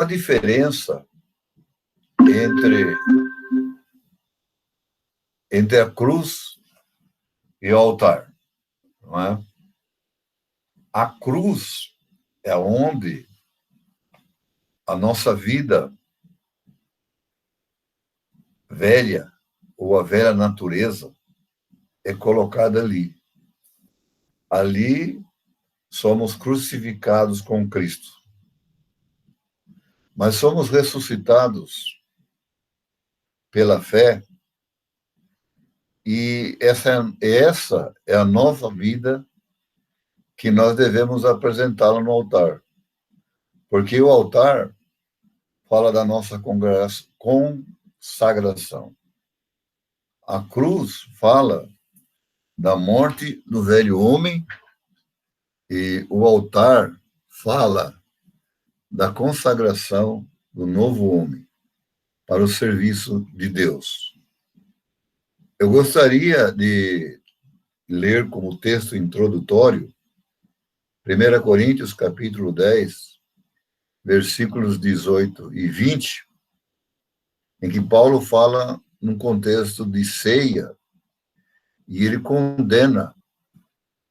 a diferença entre a cruz e o altar, não é? A cruz é onde a nossa vida velha, ou a velha natureza, é colocada ali. Ali somos crucificados com Cristo. Mas somos ressuscitados pela fé, e essa é a nova vida que nós devemos apresentá-la no altar. Porque o altar fala da nossa consagração. A cruz fala da morte do velho homem, e o altar fala da consagração do novo homem para o serviço de Deus. Eu gostaria de ler como texto introdutório 1 Coríntios, capítulo 10, versículos 18 e 20, em que Paulo fala num contexto de ceia, e ele condena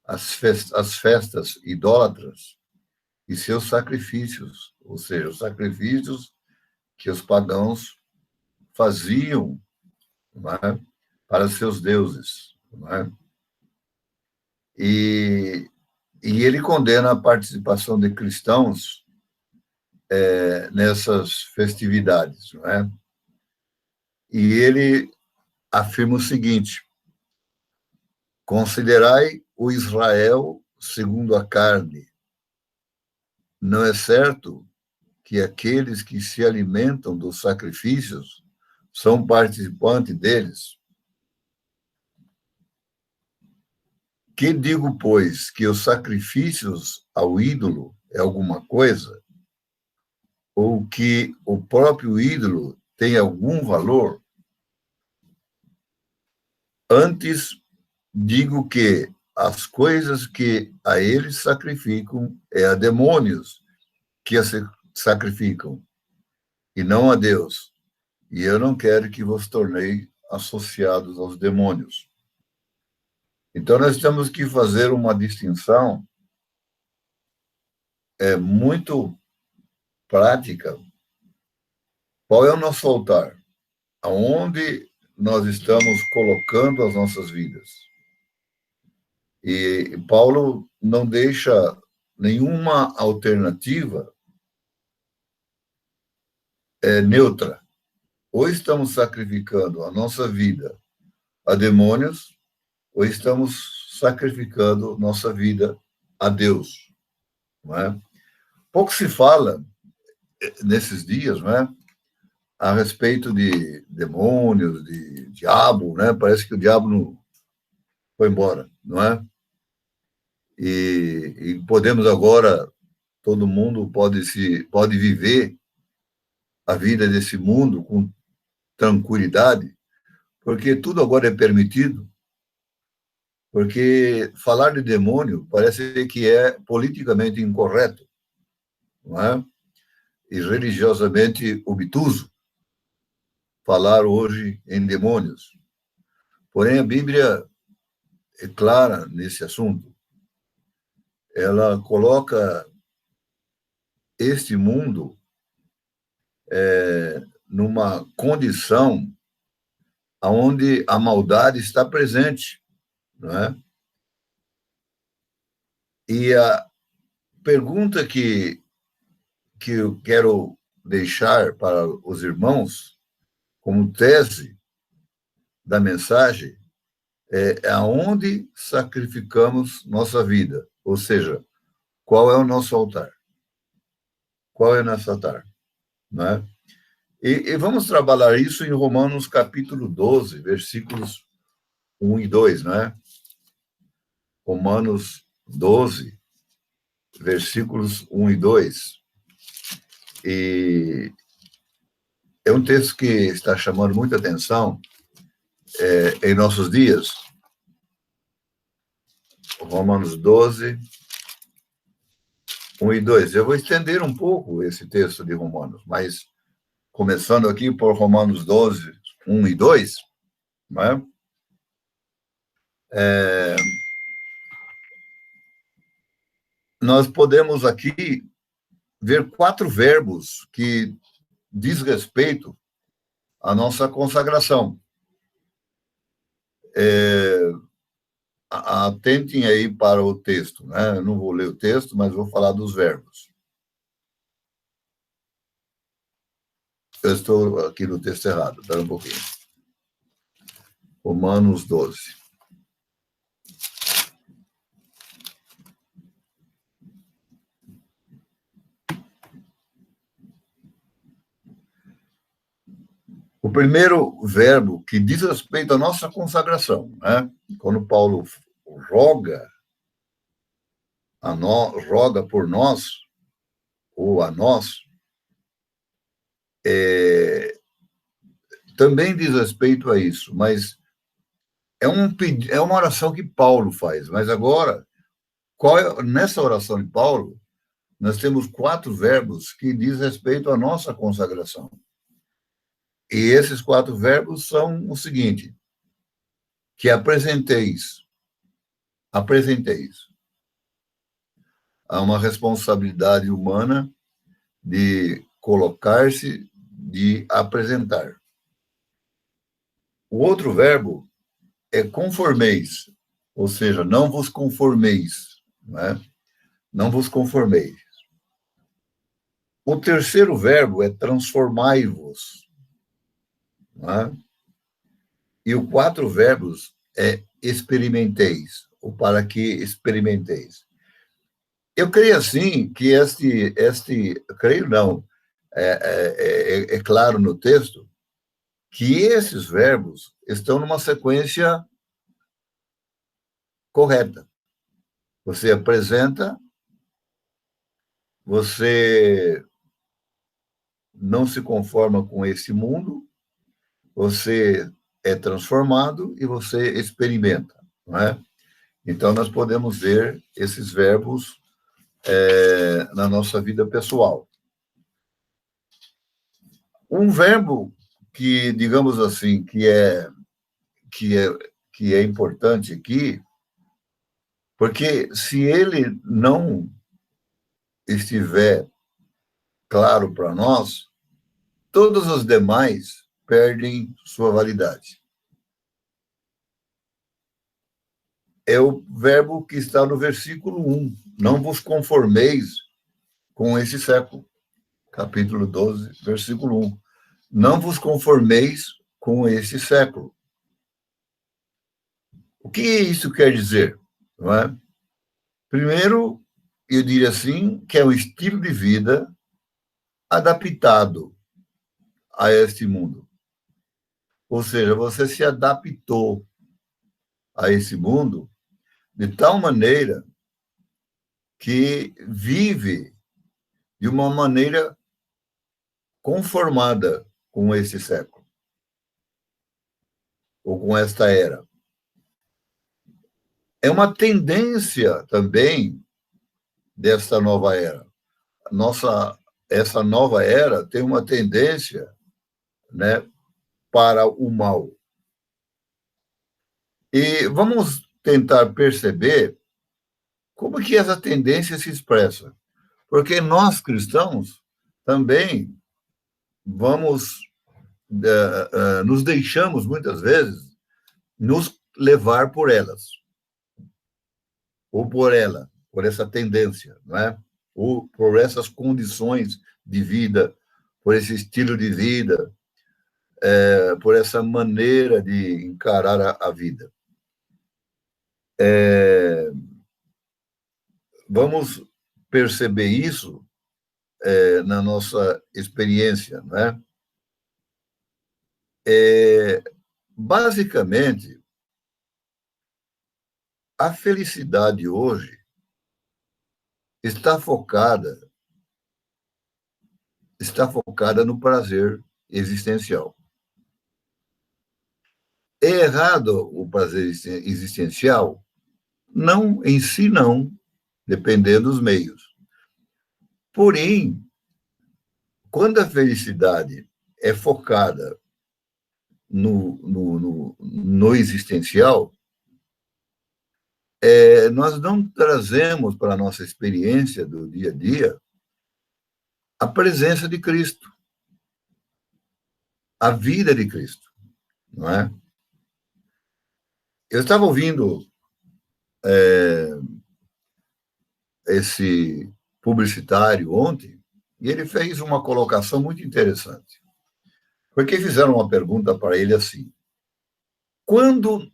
as festas idólatras e seus sacrifícios, ou seja, os sacrifícios que os pagãos faziam, não é, para seus deuses. Não é? E ele condena a participação de cristãos nessas festividades. Não é? E ele afirma o seguinte: considerai o Israel segundo a carne. Não é certo que aqueles que se alimentam dos sacrifícios são participantes deles? Que digo, pois, que os sacrifícios ao ídolo é alguma coisa? Ou que o próprio ídolo tem algum valor? Antes, digo que as coisas que a eles sacrificam é a demônios que as sacrificam, e não a Deus. E eu não quero que vos tornei associados aos demônios. Então, nós temos que fazer uma distinção muito prática. Qual é o nosso altar? Aonde nós estamos colocando as nossas vidas? E Paulo não deixa nenhuma alternativa neutra. Ou estamos sacrificando a nossa vida a demônios, ou estamos sacrificando nossa vida a Deus. Não é? Pouco se fala nesses dias, não é, a respeito de demônios, de diabo, né? Parece que o diabo não foi embora, não é? E podemos agora, todo mundo pode viver a vida desse mundo com tranquilidade, porque tudo agora é permitido. Porque falar de demônio parece que é politicamente incorreto, não é? E religiosamente obtuso falar hoje em demônios. Porém, a Bíblia é clara nesse assunto. Ela coloca este mundo numa condição onde a maldade está presente, não é? E a pergunta que eu quero deixar para os irmãos, como tese da mensagem, é aonde sacrificamos nossa vida, ou seja, qual é o nosso altar? Qual é o nosso altar? Não é? E vamos trabalhar isso em Romanos capítulo 12, versículos 1 e 2, não é? Romanos 12, versículos 1 e 2. E é um texto que está chamando muita atenção em nossos dias. Romanos 12, 1 e 2. Eu vou estender um pouco esse texto de Romanos, mas começando aqui por Romanos 12, 1 e 2, né? Nós podemos aqui ver 4 verbos que diz respeito à nossa consagração. Atentem aí para o texto, né? Eu não vou ler o texto, mas vou falar dos verbos. Eu estou aqui no texto errado, espera um pouquinho. Romanos 12. O primeiro verbo que diz respeito à nossa consagração, né? Quando Paulo roga por nós, ou a nós, também diz respeito a isso, mas é uma oração que Paulo faz. Mas agora, nessa oração de Paulo, nós temos 4 verbos que diz respeito à nossa consagração. E esses 4 verbos são o seguinte: que apresenteis. Há uma responsabilidade humana de colocar-se, de apresentar. O outro verbo é conformeis, ou seja, não vos conformeis, né? Não vos conformeis. O terceiro verbo é transformai-vos, né? E o 4 verbos é experimenteis, ou para que experimenteis. Eu creio assim que creio não, é claro no texto que esses verbos estão numa sequência correta. Você apresenta, você não se conforma com esse mundo, você é transformado e você experimenta, não é? Então, nós podemos ver esses verbos na nossa vida pessoal. Um verbo que, digamos assim, que é importante aqui, porque se ele não estiver claro para nós, todos os demais perdem sua validade. É o verbo que está no versículo 1. Não vos conformeis com esse século. Capítulo 12, versículo 1. Não vos conformeis com esse século. O que isso quer dizer? Não é? Primeiro, eu diria assim, que é um estilo de vida adaptado a este mundo. Ou seja, você se adaptou a esse mundo de tal maneira que vive de uma maneira conformada com esse século, ou com esta era. É uma tendência também desta nova era. Essa nova era tem uma tendência, né, para o mal. E vamos tentar perceber como que essa tendência se expressa. Porque nós, cristãos, também nos deixamos, muitas vezes, nos levar por elas, ou por ela, por essa tendência, não é? Ou por essas condições de vida, por esse estilo de vida, por essa maneira de encarar a vida. Vamos perceber isso na nossa experiência, não é? Basicamente, a felicidade hoje está focada no prazer existencial. É errado o prazer existencial? Não, em si não, dependendo dos meios. Porém, quando a felicidade é focada no existencial, nós não trazemos para a nossa experiência do dia a dia a presença de Cristo, a vida de Cristo, não é? Eu estava ouvindo esse publicitário ontem e ele fez uma colocação muito interessante, porque fizeram uma pergunta para ele assim: quando,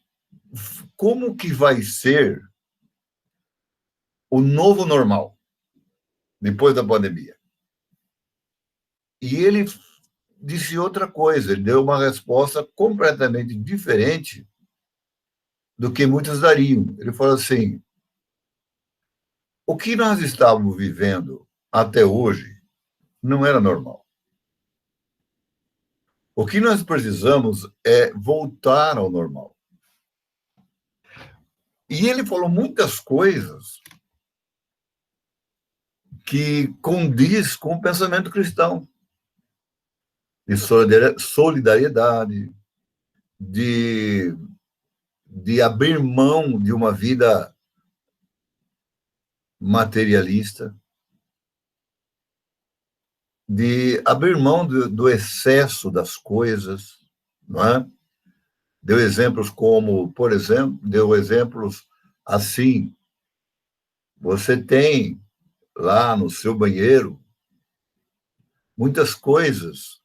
como que vai ser o novo normal depois da pandemia? E ele disse outra coisa, ele deu uma resposta completamente diferente do que muitos dariam. Ele falou assim: o que nós estávamos vivendo até hoje não era normal. O que nós precisamos é voltar ao normal. E ele falou muitas coisas que condiz com o pensamento cristão, de solidariedade, de abrir mão de uma vida materialista, de abrir mão do excesso das coisas, não é? Deu exemplos como, por exemplo, deu exemplos assim: você tem lá no seu banheiro muitas coisas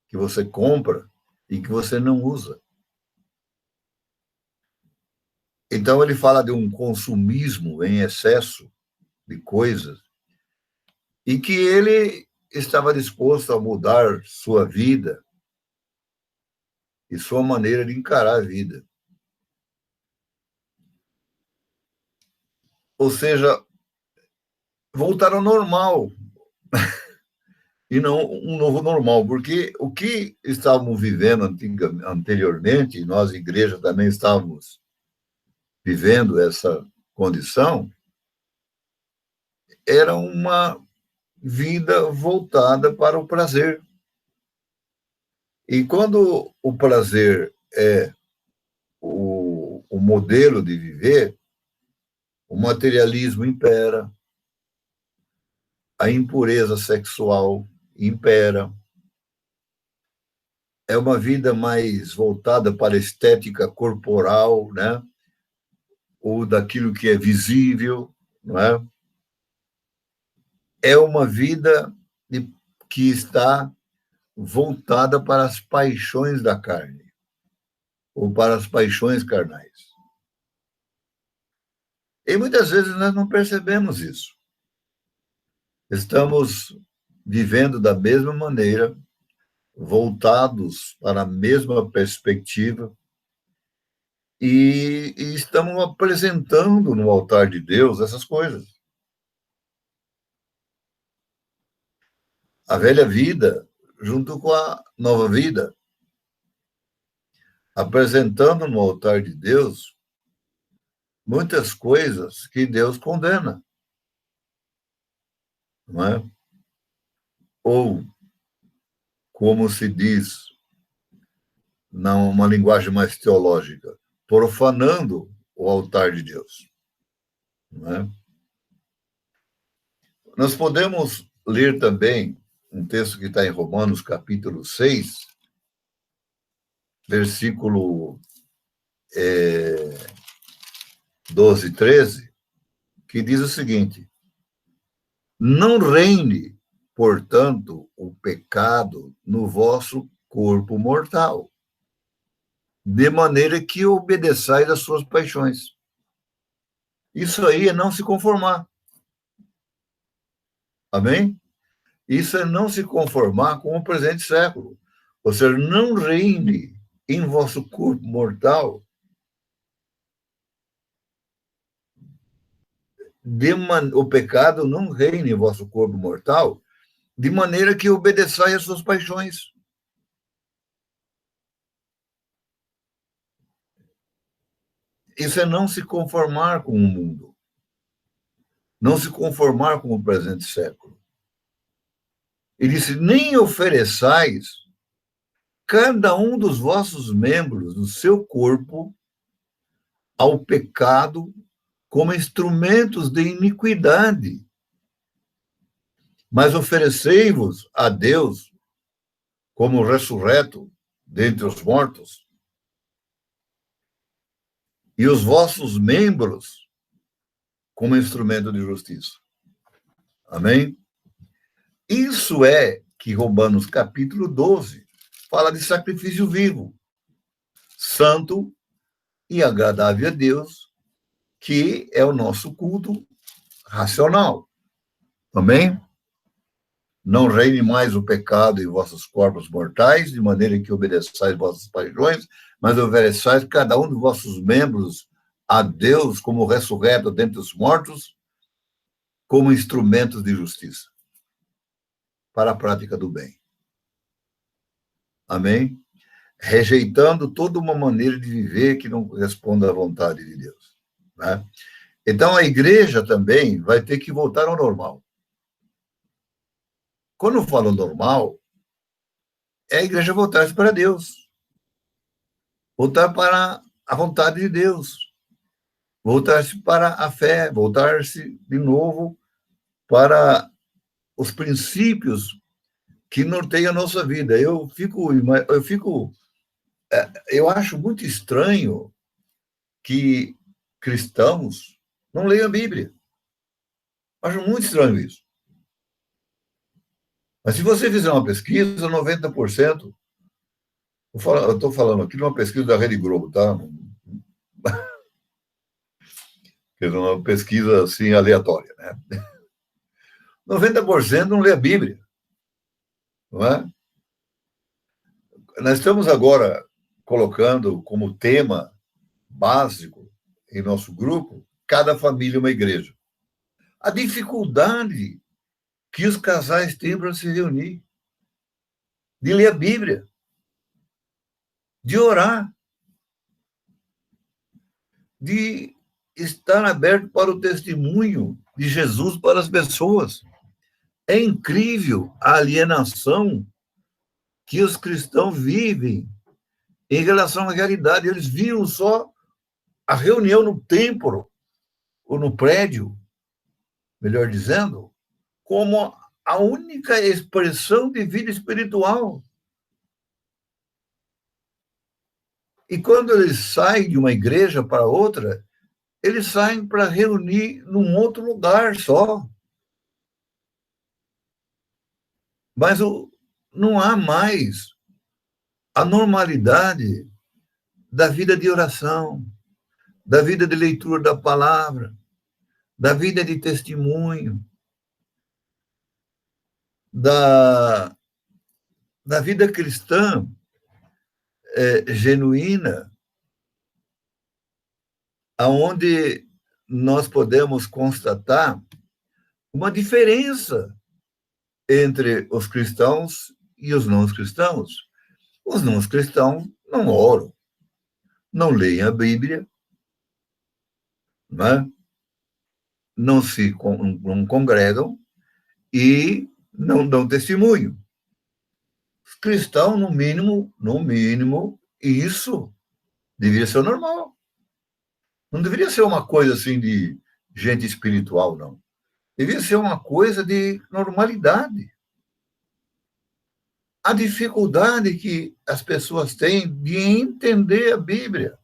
que você compra e que você não usa. Então ele fala de um consumismo em excesso de coisas e que ele estava disposto a mudar sua vida e sua maneira de encarar a vida. Ou seja, voltar ao normal e não um novo normal, porque o que estávamos vivendo anteriormente, nós, igreja, também estávamos vivendo essa condição, era uma vida voltada para o prazer. E quando o prazer é o modelo de viver, o materialismo impera, a impureza sexual impera, é uma vida mais voltada para a estética corporal, né? Ou daquilo que é visível, não é? É uma vida que está voltada para as paixões da carne, ou para as paixões carnais. E muitas vezes nós não percebemos isso. Estamos vivendo da mesma maneira, voltados para a mesma perspectiva, e estamos apresentando no altar de Deus essas coisas. A velha vida junto com a nova vida, apresentando no altar de Deus muitas coisas que Deus condena, não é? Ou, como se diz, numa linguagem mais teológica, profanando o altar de Deus, não é? Nós podemos ler também um texto que está em Romanos, capítulo 6, versículo 12 e 13, que diz o seguinte: não reine, portanto, o pecado no vosso corpo mortal, de maneira que obedeçais às suas paixões. Isso aí é não se conformar. Amém? Isso é não se conformar com o presente século. Ou seja, não reine em vosso corpo mortal o pecado não reine em vosso corpo mortal, de maneira que obedeçais às suas paixões. Isso é não se conformar com o mundo, não se conformar com o presente século. Ele disse: nem ofereçais cada um dos vossos membros do seu corpo ao pecado como instrumentos de iniquidade, mas oferecei-vos a Deus como ressurreto dentre os mortos, e os vossos membros como instrumento de justiça. Amém? Isso é que Romanos capítulo 12 fala de sacrifício vivo, santo e agradável a Deus, que é o nosso culto racional. Amém? Não reine mais o pecado em vossos corpos mortais, de maneira que obedeçais vossas paixões, mas ofereçais cada um de vossos membros a Deus como ressurreto dentre os mortos, como instrumentos de justiça, para a prática do bem. Amém? Rejeitando toda uma maneira de viver que não corresponda à vontade de Deus. Né? Então, a igreja também vai ter que voltar ao normal. Quando eu falo normal, é a igreja voltar-se para Deus, voltar para a vontade de Deus, voltar-se para a fé, voltar-se de novo para os princípios que norteiam a nossa vida. Eu acho muito estranho que cristãos não leiam a Bíblia. Acho muito estranho isso. Mas se você fizer uma pesquisa, 90%, eu estou falando aqui de uma pesquisa da Rede Globo, tá? Uma pesquisa assim aleatória, né? 90% não lê a Bíblia, não é? Nós estamos agora colocando como tema básico em nosso grupo cada família é uma igreja. A dificuldade que os casais têm para se reunir, de ler a Bíblia, de orar, de estar aberto para o testemunho de Jesus para as pessoas. É incrível a alienação que os cristãos vivem em relação à realidade. Eles viam só a reunião no templo, ou no prédio, melhor dizendo, como a única expressão de vida espiritual. E quando eles saem de uma igreja para outra, eles saem para reunir num outro lugar só. Mas não há mais a normalidade da vida de oração, da vida de leitura da palavra, da vida de testemunho, da vida cristã genuína, aonde nós podemos constatar uma diferença entre os cristãos e os não cristãos. Os não cristãos não oram, não leem a Bíblia, né? Não congregam e não dão testemunho. Os cristãos, no mínimo, isso deveria ser normal. Não deveria ser uma coisa assim de gente espiritual, não. Deveria ser uma coisa de normalidade. A dificuldade que as pessoas têm de entender a Bíblia.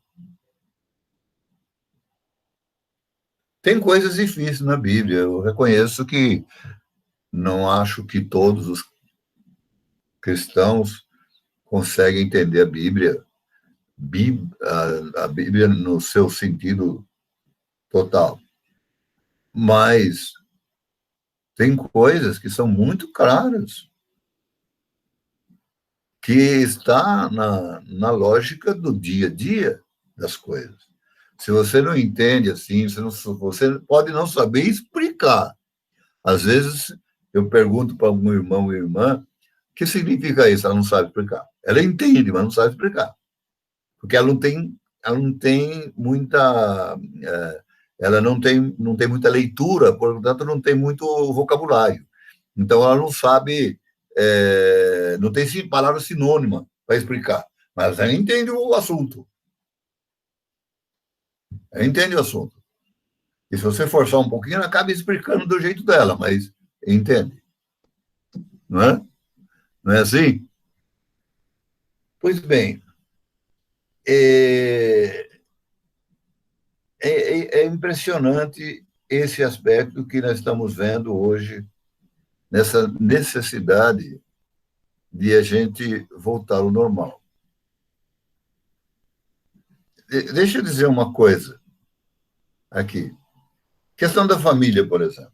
Tem coisas difíceis na Bíblia. Eu reconheço que não acho que todos os cristãos conseguem entender a Bíblia no seu sentido total. Mas tem coisas que são muito claras, que está na lógica do dia a dia das coisas. Se você não entende assim, você pode não saber explicar. Às vezes, eu pergunto para algum irmão ou irmã, o que significa isso? Ela não sabe explicar. Ela entende, mas não sabe explicar. Porque ela não tem muita... ela não tem muita leitura, portanto, não tem muito vocabulário. Então, ela não sabe não tem palavra sinônima para explicar, mas ela entende o assunto. Ela entende o assunto. E se você forçar um pouquinho, ela acaba explicando do jeito dela, mas entende. Não é? Não é assim? Pois bem, é impressionante esse aspecto que nós estamos vendo hoje, nessa necessidade de a gente voltar ao normal. Deixa eu dizer uma coisa aqui. Questão da família, por exemplo.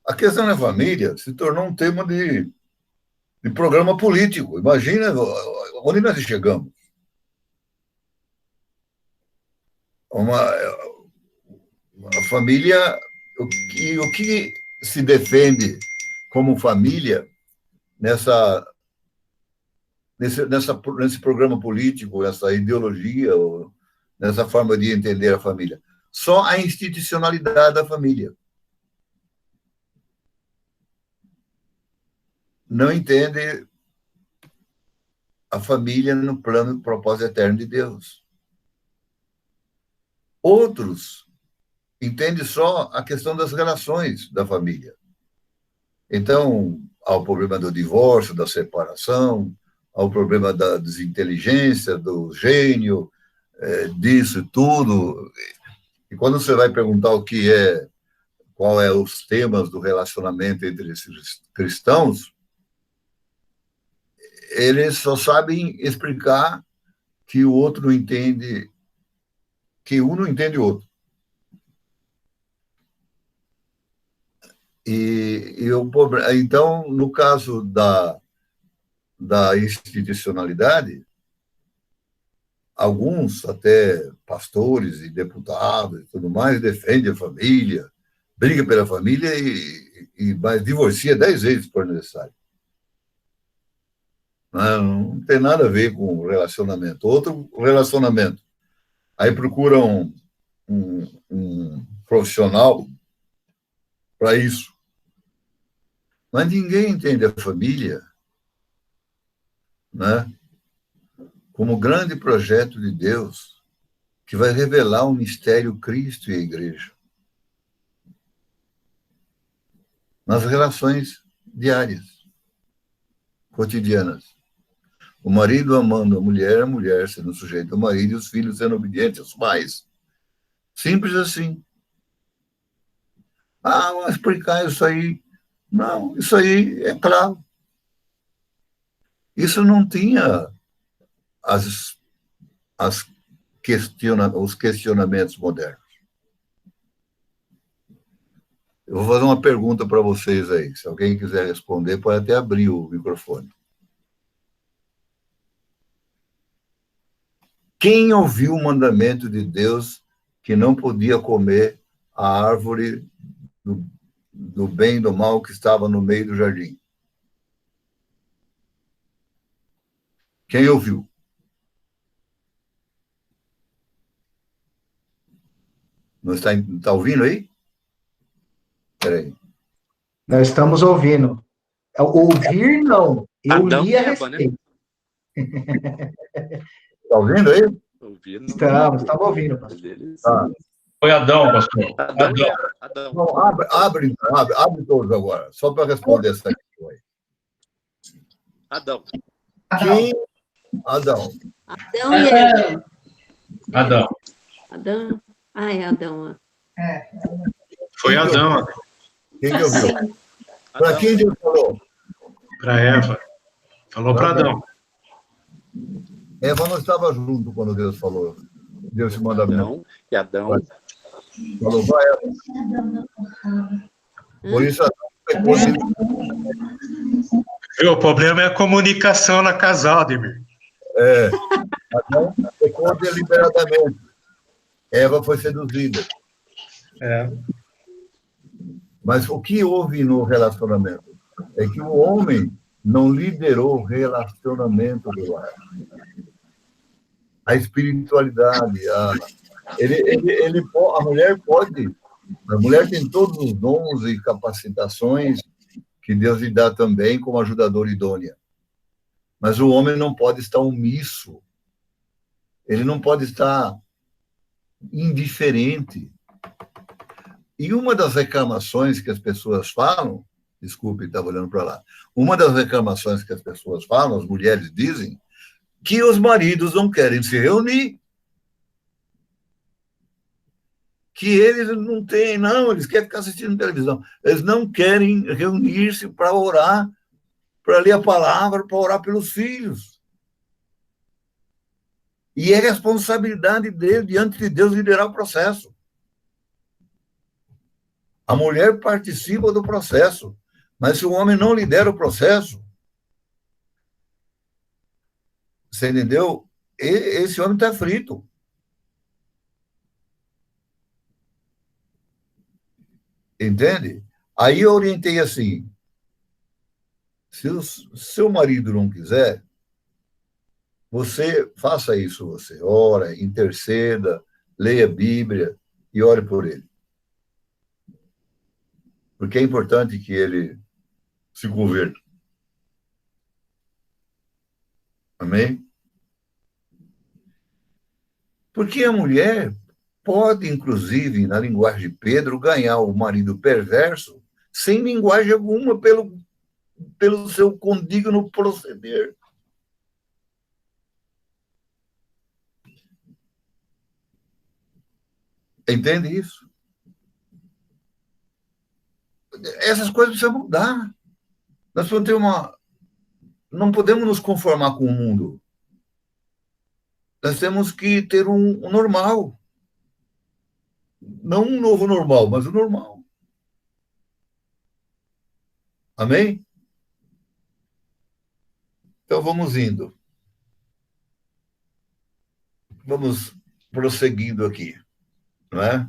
A questão da família se tornou um tema de programa político. Imagina onde nós chegamos. Uma família, o que se defende como família nesse programa político, essa ideologia, nessa forma de entender a família? Só a institucionalidade da família. Não entende a família no plano do propósito eterno de Deus. Outros entendem só a questão das relações da família. Então, há o problema do divórcio, da separação, há o problema da desinteligência, do gênio, disso tudo. E quando você vai perguntar qual é os temas do relacionamento entre esses cristãos, eles só sabem explicar que o outro não entende, que um não entende o outro. Então, no caso da institucionalidade, alguns, até pastores e deputados e tudo mais, defendem a família, brigam pela família mas divorcia 10 vezes se for necessário. Não tem nada a ver com relacionamento. Outro relacionamento. Aí procuram um profissional para isso. Mas ninguém entende a família, né, como grande projeto de Deus que vai revelar o mistério Cristo e a igreja nas relações diárias, cotidianas. O marido amando a mulher sendo sujeita ao marido e os filhos sendo obedientes aos pais. Simples assim. Vamos explicar isso aí. Não, isso aí é claro. Isso não tinha os questionamentos modernos. Eu vou fazer uma pergunta para vocês aí. Se alguém quiser responder, pode até abrir o microfone. Quem ouviu o mandamento de Deus que não podia comer a árvore do bem e do mal que estava no meio do jardim? Quem ouviu? Não está ouvindo aí? Espera aí. Nós estamos ouvindo. Ouvir, não. Eu li a respeito. Está ouvindo aí? Estamos ouvindo, pastor. Tá. Foi Adão, pastor. Adão. Não, abre todos agora, só para responder essa questão aí. Adão. Quem? Adão. Adão e Eva. Adão. Adão. É Adão. Foi Adão. Quem que ouviu? Para quem Deus falou? Para Eva. Falou para Adão. Eva não estava junto quando Deus falou. Deus se manda Adão e Adão. Falou para Eva. Por isso Adão pecou. O problema é a comunicação na casal, Ademir. Adão pecou deliberadamente. Eva foi seduzida. Mas o que houve no relacionamento? É que o homem não liderou o relacionamento do lar. A espiritualidade, a mulher pode, a mulher tem todos os dons e capacitações que Deus lhe dá também como ajudadora idônea. Mas o homem não pode estar omisso. Ele não pode estar indiferente. E uma das reclamações que as pessoas falam, desculpe, estava olhando para lá, uma das reclamações que as pessoas falam, as mulheres dizem, que os maridos não querem se reunir. Que eles não têm, não, eles querem ficar assistindo televisão. Eles não querem reunir-se para orar, para ler a palavra, para orar pelos filhos. E é responsabilidade dele, diante de Deus, liderar o processo. A mulher participa do processo, mas se o homem não lidera o processo, você entendeu? Esse homem está frito. Entende? Aí eu orientei assim, se o seu marido não quiser, você faça isso, você ora, interceda, leia a Bíblia e ore por ele. Porque é importante que ele se converta. Amém? Porque a mulher pode, inclusive, na linguagem de Pedro, ganhar o marido perverso sem linguagem alguma pelo seu condigno proceder. Entende isso? Essas coisas precisam mudar. Nós vamos ter não podemos nos conformar com o mundo. Nós temos que ter um normal. Não um novo normal, mas o normal. Amém? Então vamos indo. Vamos prosseguindo aqui, não é?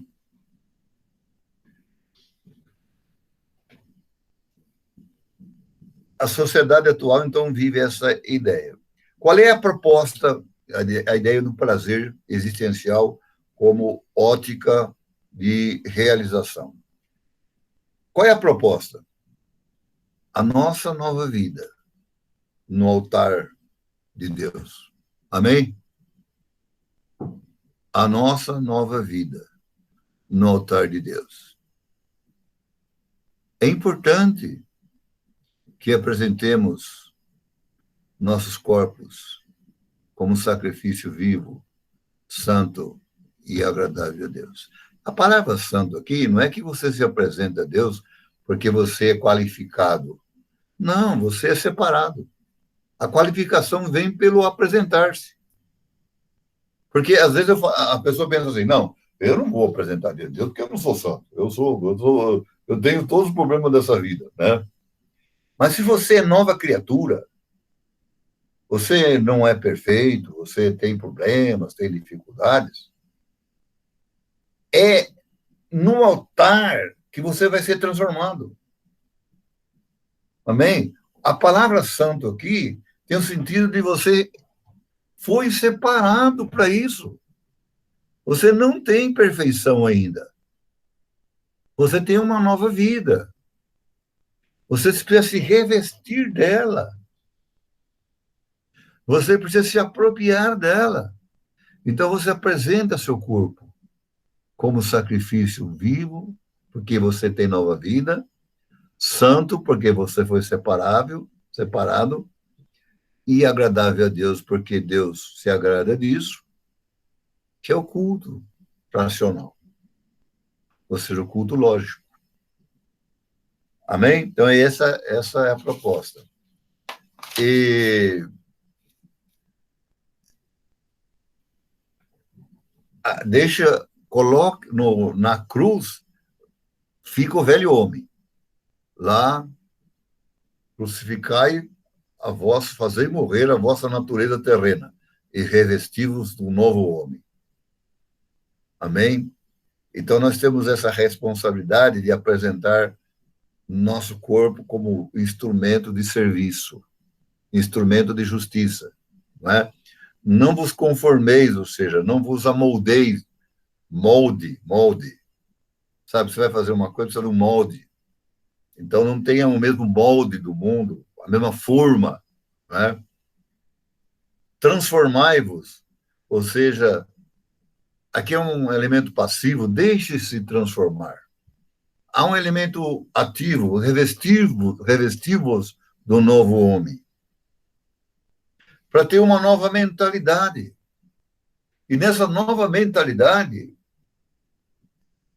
A sociedade atual, então, vive essa ideia. Qual é a proposta, a ideia do prazer existencial como ótica de realização? Qual é a proposta? A nossa nova vida no altar de Deus. Amém? A nossa nova vida no altar de Deus. É importante que apresentemos nossos corpos como sacrifício vivo, santo e agradável a Deus. A palavra santo aqui não é que você se apresenta a Deus porque você é qualificado. Não, você é separado. A qualificação vem pelo apresentar-se. Porque, às vezes, a pessoa pensa assim, não, eu não vou apresentar a Deus porque eu não sou santo. Eu tenho todos os problemas dessa vida, né? Mas se você é nova criatura, você não é perfeito, você tem problemas, tem dificuldades, é no altar que você vai ser transformado. Amém? A palavra santo aqui tem o sentido de você foi separado para isso. Você não tem perfeição ainda. Você tem uma nova vida. Você precisa se revestir dela. Você precisa se apropriar dela. Então você apresenta seu corpo como sacrifício vivo, porque você tem nova vida, santo, porque você foi separado, e agradável a Deus, porque Deus se agrada disso, que é o culto racional. Ou seja, o culto lógico. Amém? Então, essa é a proposta. E coloque na cruz, fica o velho homem. Lá, crucificai a vós, fazei morrer a vossa natureza terrena e revesti-vos do novo homem. Amém? Então, nós temos essa responsabilidade de apresentar nosso corpo como instrumento de serviço, instrumento de justiça, não é? Não vos conformeis, ou seja, não vos amoldeis, molde. Sabe, você vai fazer uma coisa, precisa de um molde. então não tenha o mesmo molde do mundo, a mesma forma, né? Transformai-vos, ou seja, aqui é um elemento passivo, deixe-se transformar. Há um elemento ativo, revestivos do novo homem, para ter uma nova mentalidade. E nessa nova mentalidade,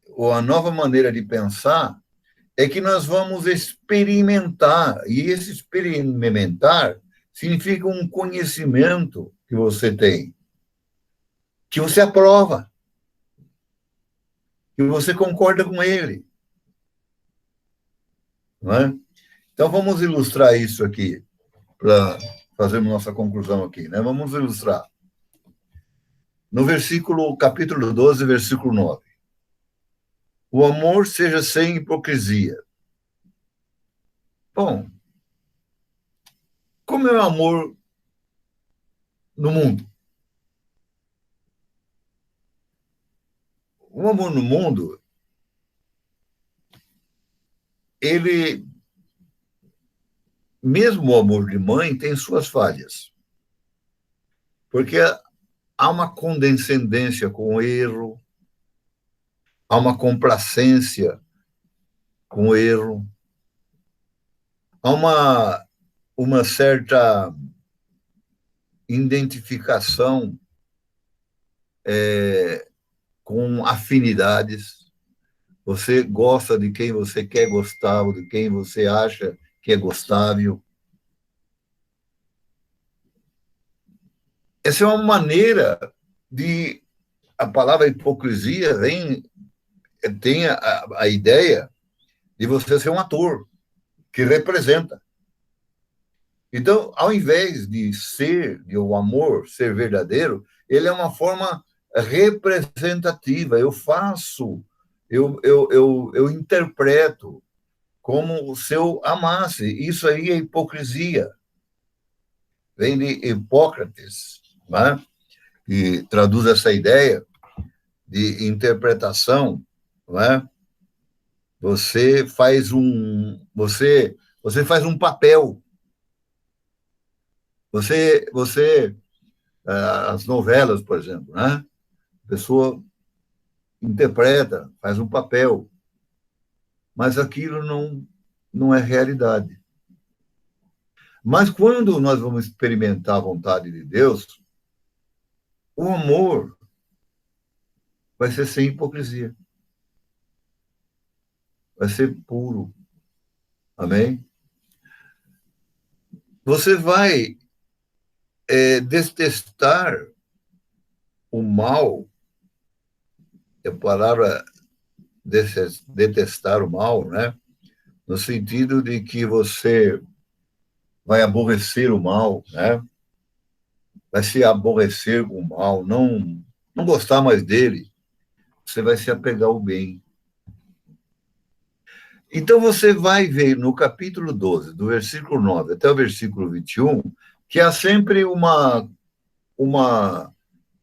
ou a nova maneira de pensar, é que nós vamos experimentar. E esse experimentar significa um conhecimento que você tem, que você aprova, que você concorda com ele. Não é? Então, vamos ilustrar isso aqui, para fazermos nossa conclusão aqui. Né? Vamos ilustrar. No capítulo 12, versículo 9. O amor seja sem hipocrisia. Bom, como é o amor no mundo? O amor no mundo, ele, mesmo o amor de mãe, tem suas falhas. Porque há uma condescendência com o erro, há uma complacência com o erro, há uma certa identificação com afinidades. Você gosta de quem você quer gostar, ou de quem você acha que é gostável. Essa é uma maneira de... A palavra hipocrisia tem a ideia de você ser um ator que representa. Então, ao invés de o amor ser verdadeiro, ele é uma forma representativa. Eu faço, eu interpreto como se eu amasse. Isso aí é hipocrisia. Vem de Hipócrates, né? Que traduz essa ideia de interpretação, né? Você faz um papel. As novelas, por exemplo, né? A pessoa interpreta, faz um papel, mas aquilo não é realidade. Mas quando nós vamos experimentar a vontade de Deus, o amor vai ser sem hipocrisia. Vai ser puro. Amém? Você vai detestar o mal. A palavra detestar o mal, né? No sentido de que você vai aborrecer o mal, né? Vai se aborrecer com o mal, não gostar mais dele, você vai se apegar ao bem. Então, você vai ver no capítulo 12, do versículo 9 até o versículo 21, que há sempre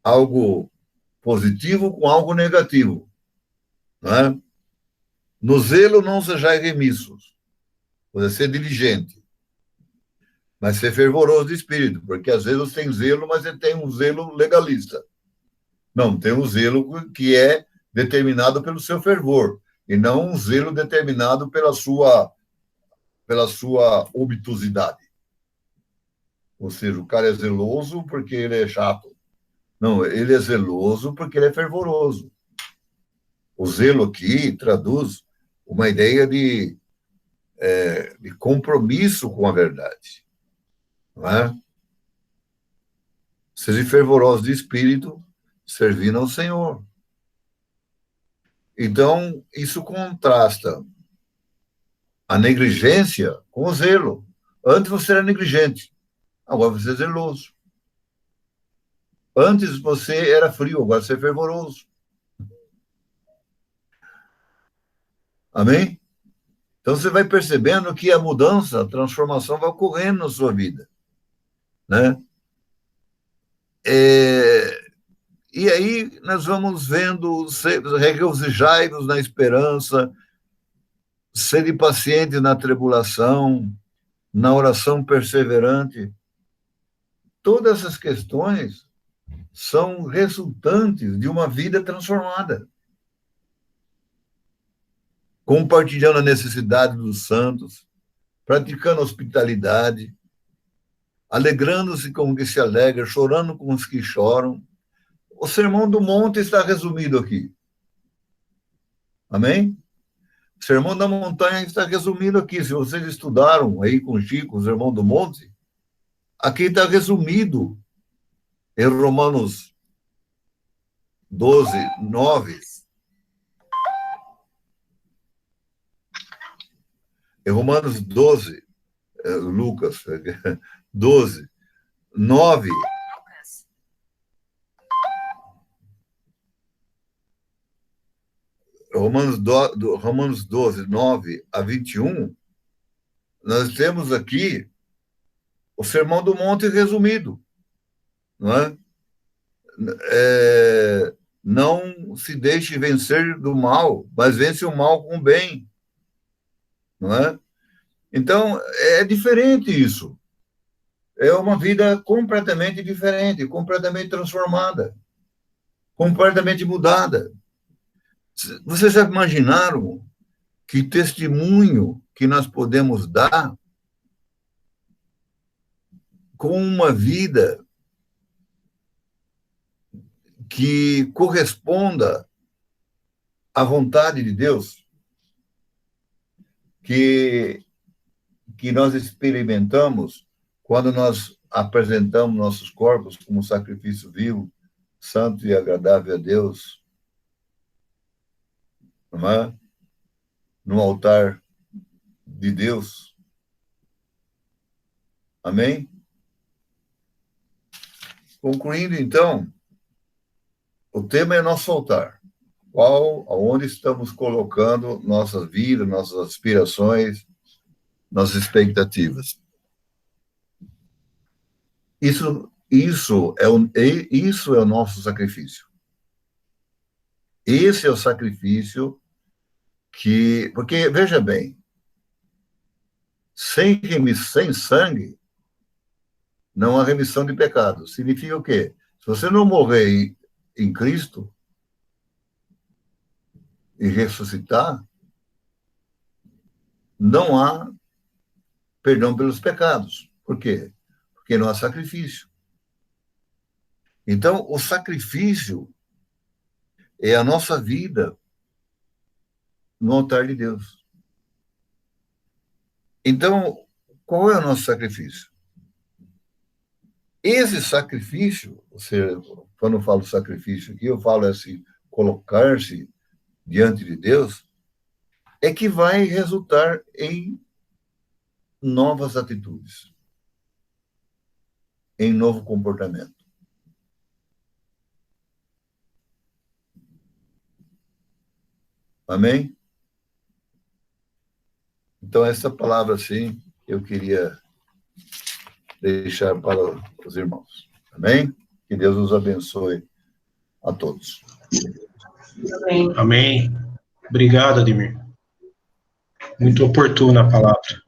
algo positivo com algo negativo. Né? No zelo não sejais remissos, você ser diligente, mas ser fervoroso de espírito, porque às vezes você tem zelo, mas você tem um zelo legalista. Não, tem um zelo que é determinado pelo seu fervor, e não um zelo determinado pela sua obtusidade. Ou seja, o cara é zeloso porque ele é chato. Não, ele é zeloso porque ele é fervoroso. O zelo aqui traduz uma ideia de compromisso com a verdade. Não é? Seja fervoroso de espírito, servindo ao Senhor. Então, isso contrasta a negligência com o zelo. Antes você era negligente, agora você é zeloso. Antes você era frio, agora você é fervoroso. Amém? Então você vai percebendo que a mudança, a transformação vai ocorrendo na sua vida. Né? E aí nós vamos vendo, regozijai-vos na esperança, sede paciente na tribulação, na oração perseverante. Todas essas questões são resultantes de uma vida transformada. Compartilhando a necessidade dos santos, praticando hospitalidade, alegrando-se com os que se alegram, chorando com os que choram. O Sermão do Monte está resumido aqui. Amém? O Sermão da Montanha está resumido aqui. Se vocês estudaram aí com o Chico, o Sermão do Monte, aqui está resumido em Romanos 12, 9. Em Romanos 12, Lucas 12, 9. Romanos 12, 9 a 21, nós temos aqui o Sermão do Monte resumido, não é? Não se deixe vencer do mal, mas vence o mal com o bem, não é? Então, é diferente isso. É uma vida completamente diferente, completamente transformada, completamente mudada. Vocês já imaginaram que testemunho que nós podemos dar com uma vida que corresponda à vontade de Deus, que nós experimentamos quando nós apresentamos nossos corpos como sacrifício vivo, santo e agradável a Deus, não é? No altar de Deus. Amém? Concluindo, então, o tema é nosso altar. Aonde estamos colocando nossas vidas, nossas aspirações, nossas expectativas. Isso é o nosso sacrifício. Esse é o sacrifício porque, veja bem, sem sangue, não há remissão de pecados. Significa o quê? Se você não morrer em Cristo e ressuscitar, não há perdão pelos pecados. Por quê? Porque não há sacrifício. Então, o sacrifício é a nossa vida no altar de Deus. Então, qual é o nosso sacrifício? Esse sacrifício, quando eu falo sacrifício aqui, eu falo assim, colocar-se diante de Deus, é que vai resultar em novas atitudes, em novo comportamento. Amém? Então, essa palavra, assim, eu queria deixar para os irmãos. Amém? Que Deus nos abençoe a todos. Amém. Amém. Obrigado, Ademir. Muito oportuna a palavra.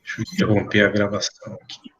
Deixa eu interromper a gravação aqui.